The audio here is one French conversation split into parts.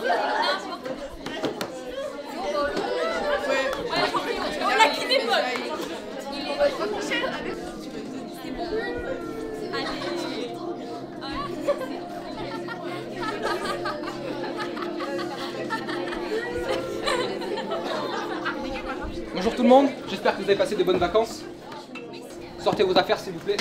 La qui d'épaule. Bonjour tout le monde, j'espère que vous avez passé de bonnes vacances. Sortez vos affaires s'il vous plaît.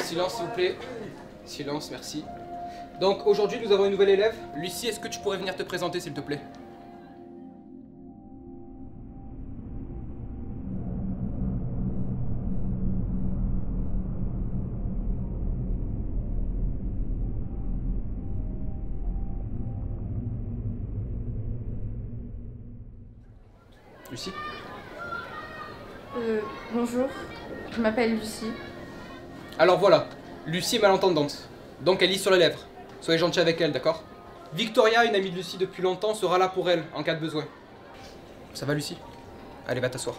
Silence s'il vous plaît. Silence, merci. Donc aujourd'hui nous avons une nouvelle élève. Lucie, est-ce que tu pourrais venir te présenter s'il te plaît? Lucie? Bonjour, je m'appelle Lucie. Alors voilà, Lucie est malentendante, donc elle lit sur les lèvres. Soyez gentils avec elle, d'accord? Victoria, une amie de Lucie depuis longtemps, sera là pour elle, en cas de besoin. Ça va Lucie? Allez, va t'asseoir.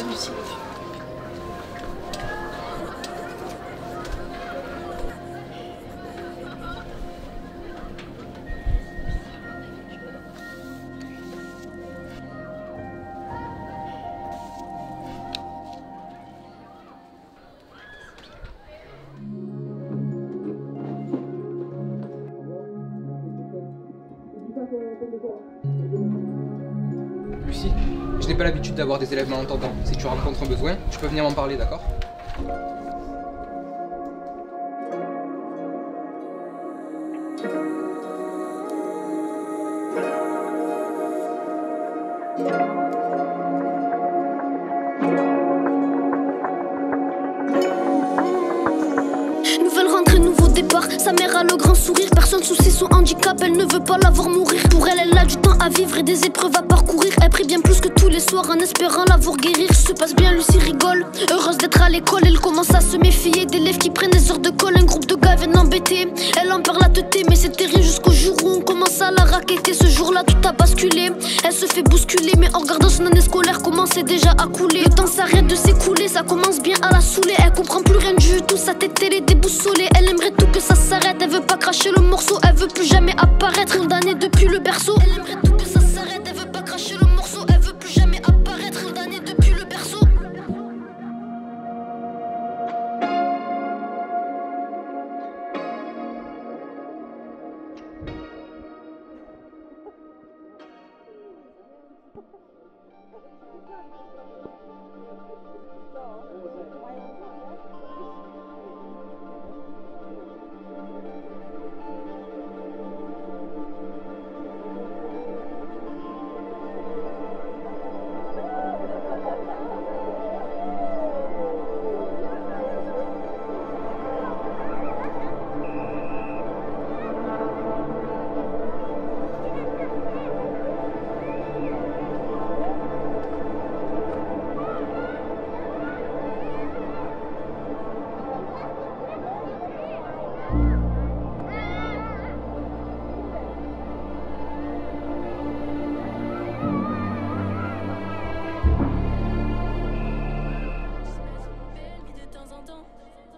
Lucie. Lucie, je n'ai pas l'habitude d'avoir des élèves malentendants. Si tu rencontres un besoin, tu peux venir m'en parler, d'accord? Nouvelle rentrée, nouveau départ. Sa mère a le grand sourire. Personne soucie son handicap, elle ne veut pas la voir mourir. Pour elle, elle a du temps à vivre et des épreuves à parcourir. Elle prie bien plus que tous les soirs en espérant la voir guérir. Se passe bien, Lucie rigole. Heureuse d'être à l'école, elle commence à se méfier d'élèves qui prennent des heures de colle. Un groupe de gars viennent l'embêter. Elle en perd la tête, mais c'est terrible jusqu'au jour où on commence à la raqueter. Ce jour-là, tout a basculé. Elle se fait bousculer, mais en regardant son année scolaire commençait déjà à couler. Le temps s'arrête de s'écouler, ça commence bien à la saouler. Elle comprend plus rien du tout, sa tête elle est déboussolée. Elle aimerait tout que ça s'arrête, elle veut pas cracher le morceau, elle veut plus jamais apparaître. Condamnée depuis le berceau, elle aimerait tout que ça s'arrête, elle veut pas cracher le morceau, elle veut plus jamais apparaître. Condamnée depuis le berceau.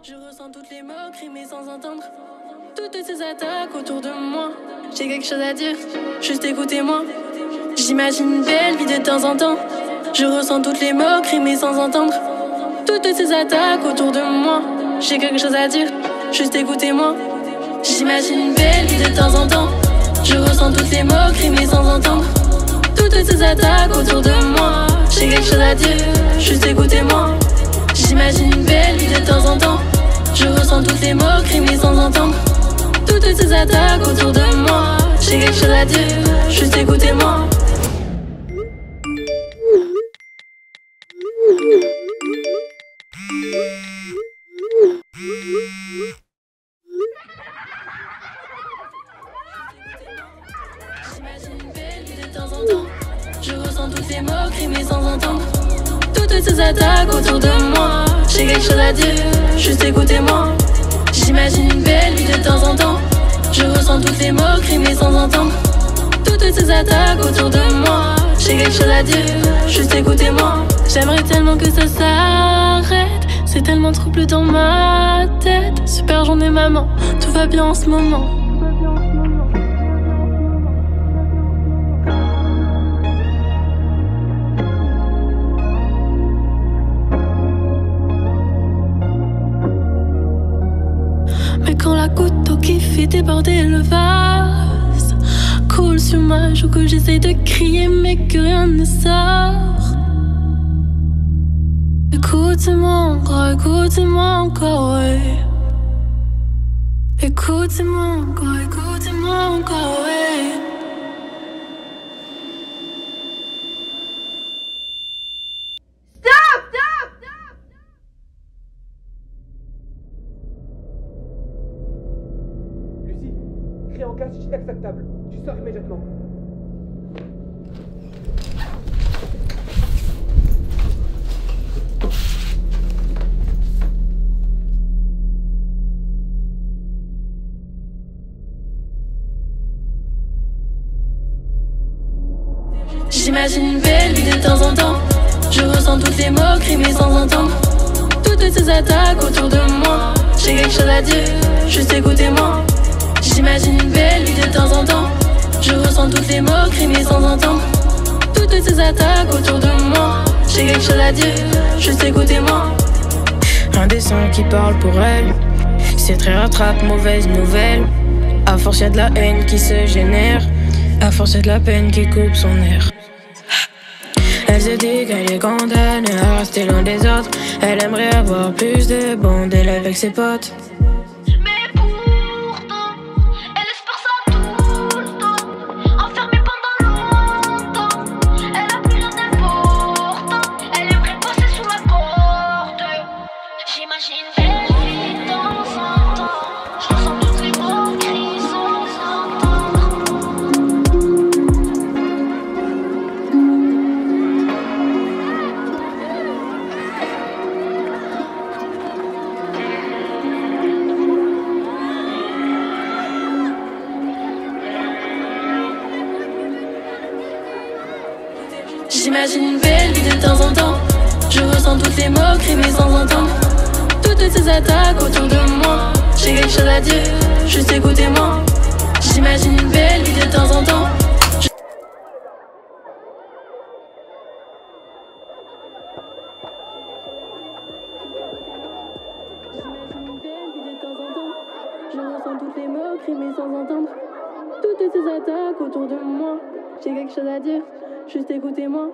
Je ressens toutes les moqueries mais sans entendre toutes ces attaques autour de moi. J'ai quelque chose à dire, juste écoutez-moi. J'imagine une belle vie de temps en temps. Je ressens toutes les moqueries mais sans entendre toutes ces attaques autour de moi. J'ai quelque chose à dire, juste écoutez-moi. J'imagine une belle vie de temps en temps. Je ressens toutes les moqueries mais sans entendre toutes ces attaques autour de moi. J'ai quelque chose à dire, juste écoutez-moi. J'imagine une belle vie de temps en temps. Je ressens toutes les moqueries mais sans entendre toutes ces attaques autour de moi. J'ai quelque chose à dire, juste écoutez-moi. de temps en temps. Je ressens toutes les moqueries mais sans entendre toutes ces attaques autour de moi. J'ai quelque chose à dire, juste écoutez-moi. J'imagine une belle vie de temps en temps. Je ressens toutes les moqueries mais sans entendre toutes ces attaques autour de moi. J'ai quelque chose à dire, juste écoutez-moi. J'aimerais tellement que ça s'arrête. C'est tellement trouble dans ma tête. Super journée maman, tout va bien en ce moment. Mais quand la goutte d'eau qui fait déborder le vase coule sur ma joue, que j'essaye de crier mais que rien ne sort. Écoutez-moi encore, ouais. Écoutez-moi encore, ouais. Lucie, crie en cas si c'est inacceptable. Tu sors immédiatement. J'imagine une belle vie de temps en temps. Je ressens toutes les moqueries mais sans entendre toutes ces attaques autour de moi. J'ai quelque chose à dire, juste écoutez-moi. J'imagine une belle vie de temps en temps. Je ressens toutes les moqueries mais sans entendre toutes ces attaques autour de moi. J'ai quelque chose à dire, juste écoutez-moi. Un dessin qui parle pour elle, c'est très rattrape, mauvaise nouvelle. À force y'a de la haine qui se génère, à force y'a de la peine qui coupe son air. Elle se dit qu'elle est condamnée à rester loin des autres. Elle aimerait avoir plus de bons délais avec ses potes. Mais pourtant, elle espère ça tout le temps. Enfermée pendant longtemps, elle a plus rien d'important. Elle aimerait passer sous la porte. J'imagine belle vie de temps en temps. Je ressens toutes les moqueries sans entendre. J'imagine une belle vie de temps en temps. Je ressens toutes les moqueries mais sans entendre toutes ces attaques autour de moi. J'ai quelque chose à dire, juste écoutez-moi. J'imagine une belle vie de temps en temps. J'imagine une belle vie de temps en temps. Je ressens toutes les moqueries mais sans entendre toutes ces attaques autour de moi. J'ai quelque chose à dire, juste écoutez-moi.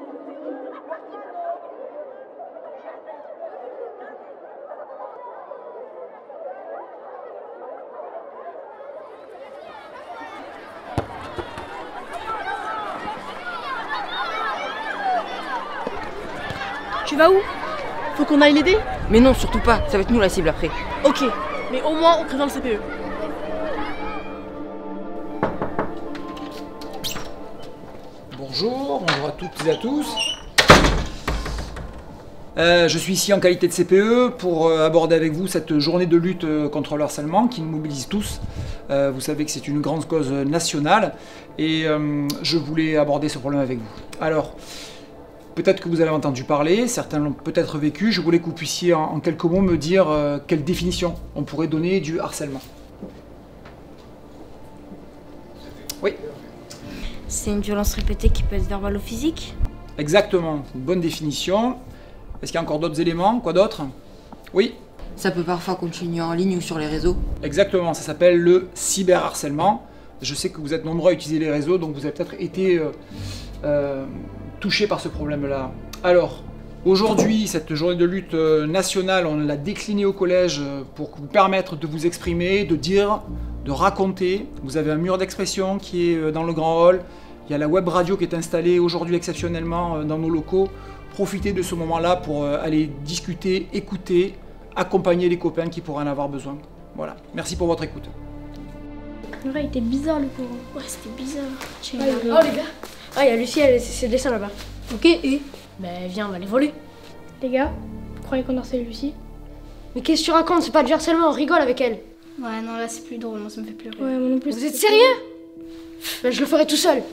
Tu vas où? Faut qu'on aille l'aider? Mais non, surtout pas, ça va être nous la cible après. Ok, mais au moins on prévient le CPE. Bonjour à toutes et à tous. Je suis ici en qualité de CPE pour aborder avec vous cette journée de lutte contre le harcèlement qui nous mobilise tous. Vous savez que c'est une grande cause nationale et je voulais aborder ce problème avec vous. Alors, peut-être que vous avez entendu parler, certains l'ont peut-être vécu, je voulais que vous puissiez en quelques mots me dire quelle définition on pourrait donner du harcèlement. Oui. C'est une violence répétée qui peut être verbale ou physique? Exactement, une bonne définition. Est-ce qu'il y a encore d'autres éléments? Quoi d'autre? Oui. Ça peut parfois continuer en ligne ou sur les réseaux. Exactement, ça s'appelle le cyberharcèlement. Je sais que vous êtes nombreux à utiliser les réseaux, donc vous avez peut-être été touchés par ce problème-là. Alors, aujourd'hui, cette journée de lutte nationale, on l'a déclinée au collège pour vous permettre de vous exprimer, de dire, de raconter. Vous avez un mur d'expression qui est dans le grand hall. Il y a la web radio qui est installée aujourd'hui exceptionnellement dans nos locaux. Profitez de ce moment-là pour aller discuter, écouter, accompagner les copains qui pourraient en avoir besoin. Voilà, merci pour votre écoute. Le gars était bizarre le pauvre. Ouais, c'était bizarre. Oh les gars, Ah, il y a Lucie, elle c'est le dessin là-bas. Ok, et ben viens, on va les voler. Les gars, vous croyez qu'on harcèle Lucie? Mais qu'est-ce que tu racontes? C'est pas du harcèlement, on rigole avec elle. Ouais, non, là c'est plus drôle, moi ça me fait pleurer. Ouais, moi non plus. Vous êtes sérieux? Ben, je le ferai tout seul.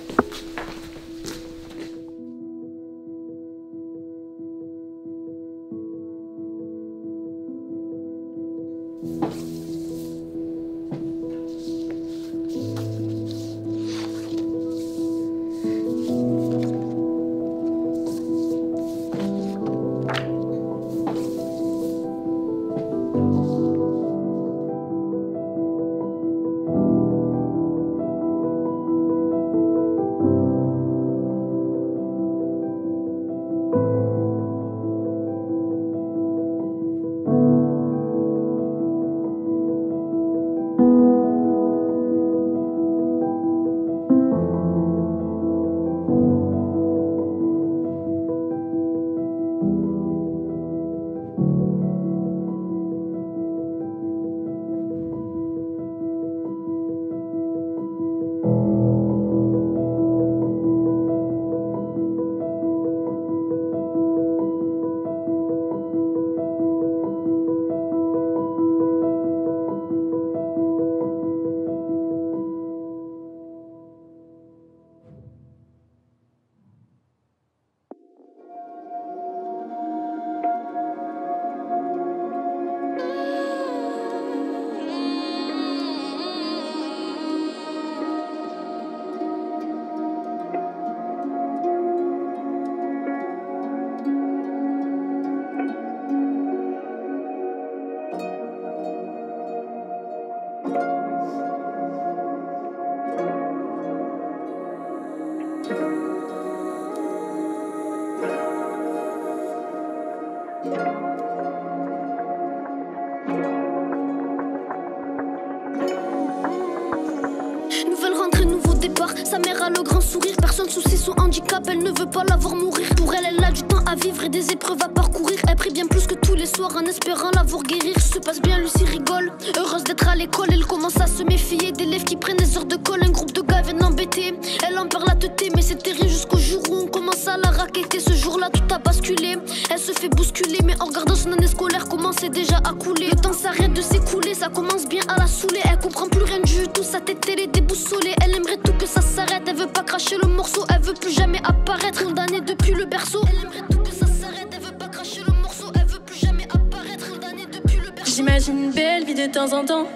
Sa mère a le grand sourire, personne soucie son handicap, elle ne veut pas la voir mourir. Pour elle, elle a du temps à vivre et des épreuves à parcourir. Elle prie bien plus que tous les soirs en espérant la voir guérir. Se passe bien, Lucie rigole, heureuse d'être à l'école. Elle commence à se méfier d'élèves qui prennent des heures de colle. Un groupe de gars vient l'embêter, elle en perd la tête. Mais c'est terrible jusqu'au jour où on commence à la raqueter. Ce jour-là, tout a basculé, elle se fait bousculer. Mais en regardant son année scolaire commençait déjà à couler. Le temps s'arrête de s'écouler, ça commence bien à la saouler. Elle comprend plus rien du tout, sa tête elle est déboussolée. Elle aimerait tout que ça s'arrête, elle veut pas cracher le morceau, elle veut plus jamais apparaître. Condamnée depuis le berceau, elle aimerait tout que ça s'arrête, elle veut pas cracher le morceau, elle veut plus jamais apparaître. Condamnée depuis le berceau. J'imagine une belle vie de temps en temps,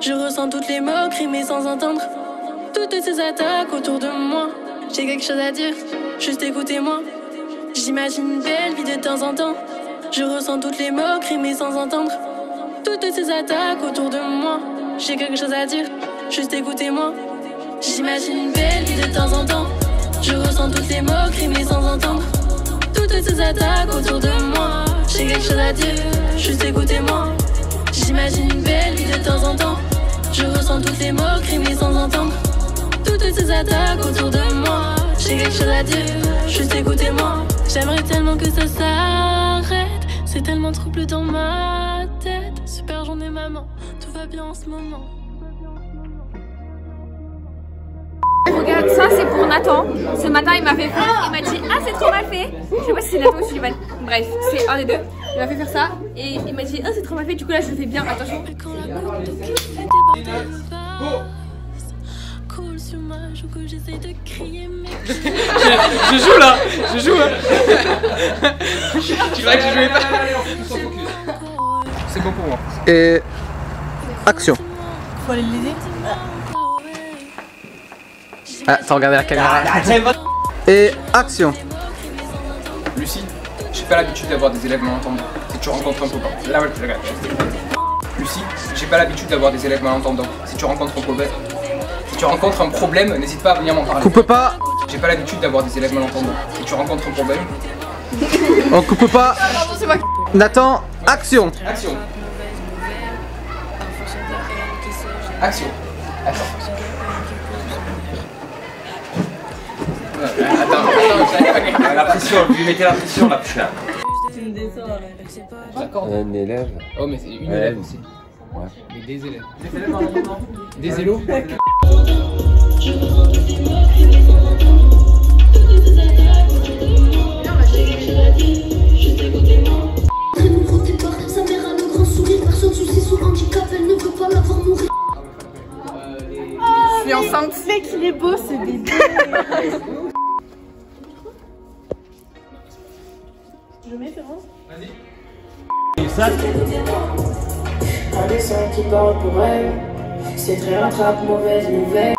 je ressens toutes les moqueries mais sans entendre toutes ces attaques autour de moi. J'ai quelque chose à dire, juste écoutez-moi. J'imagine une belle vie de temps en temps, je ressens toutes les moqueries mais sans entendre toutes ces attaques autour de moi. J'ai quelque chose à dire, juste écoutez-moi. J'imagine une belle vie de temps en temps, je ressens toutes les moqueries mais sans entendre toutes ces attaques autour de moi. J'ai quelque chose à dire, juste écoutez-moi. J'imagine une belle vie de temps en temps, je ressens toutes les moqueries mais sans entendre toutes ces attaques autour de moi. J'ai quelque chose à dire, juste écoutez-moi. J'aimerais tellement que ça s'arrête, c'est tellement trouble dans ma tête. Super journée maman, tout va bien en ce moment. Regarde, ça c'est pour Nathan. Ce matin il m'a fait faire, il m'a dit ah c'est trop mal fait. Je sais pas si c'est Nathan ou Sylvain. Bref, c'est un des deux. Il m'a fait faire ça et il m'a dit ah c'est trop mal fait. Du coup là je le fais bien, attention. Coule sur ma joue que j'essaie de crier mais je joue là, je joue hein. Tu crois que je jouais pas? C'est bon pour moi. Et action. Faut aller l'aider. Ah, t'as regardé la caméra. Et action. Lucie, j'ai pas l'habitude d'avoir des élèves malentendants. Si tu rencontres un copain. Là, regarde. Lucie, j'ai pas l'habitude d'avoir des élèves malentendants. Si tu rencontres un problème, n'hésite pas à venir m'en parler. Coupe pas. J'ai pas l'habitude d'avoir des élèves malentendants. Si tu rencontres un problème. On coupe pas. Nathan, action. Action. Action. Attends, la pression, vous lui mettez la pression là, putain. Un élève. Oh, mais c'est une élève aussi. Ouais. Mais des élèves. Des élos. Je mets Ferrand. Vas-y. Un dessin qui parle pour elle. C'est très rattrape, mauvaise nouvelle.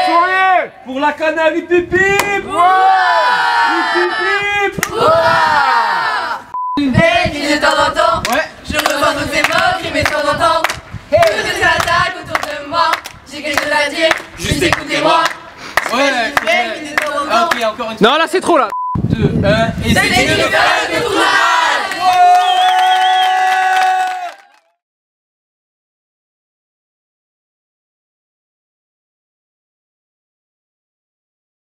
Souriez pour la canne hip hip hip. Belle vie de temps en temps. Ouais. Je ressens toutes ces moqueries mais de temps en temps. Toutes ces attaques autour de moi. J'ai quelque chose à dire, juste écoutez-moi. Ouais, Belle vie de temps en temps. ok, encore une fois. Non, là c'est trop là. 2, 1, et c'est une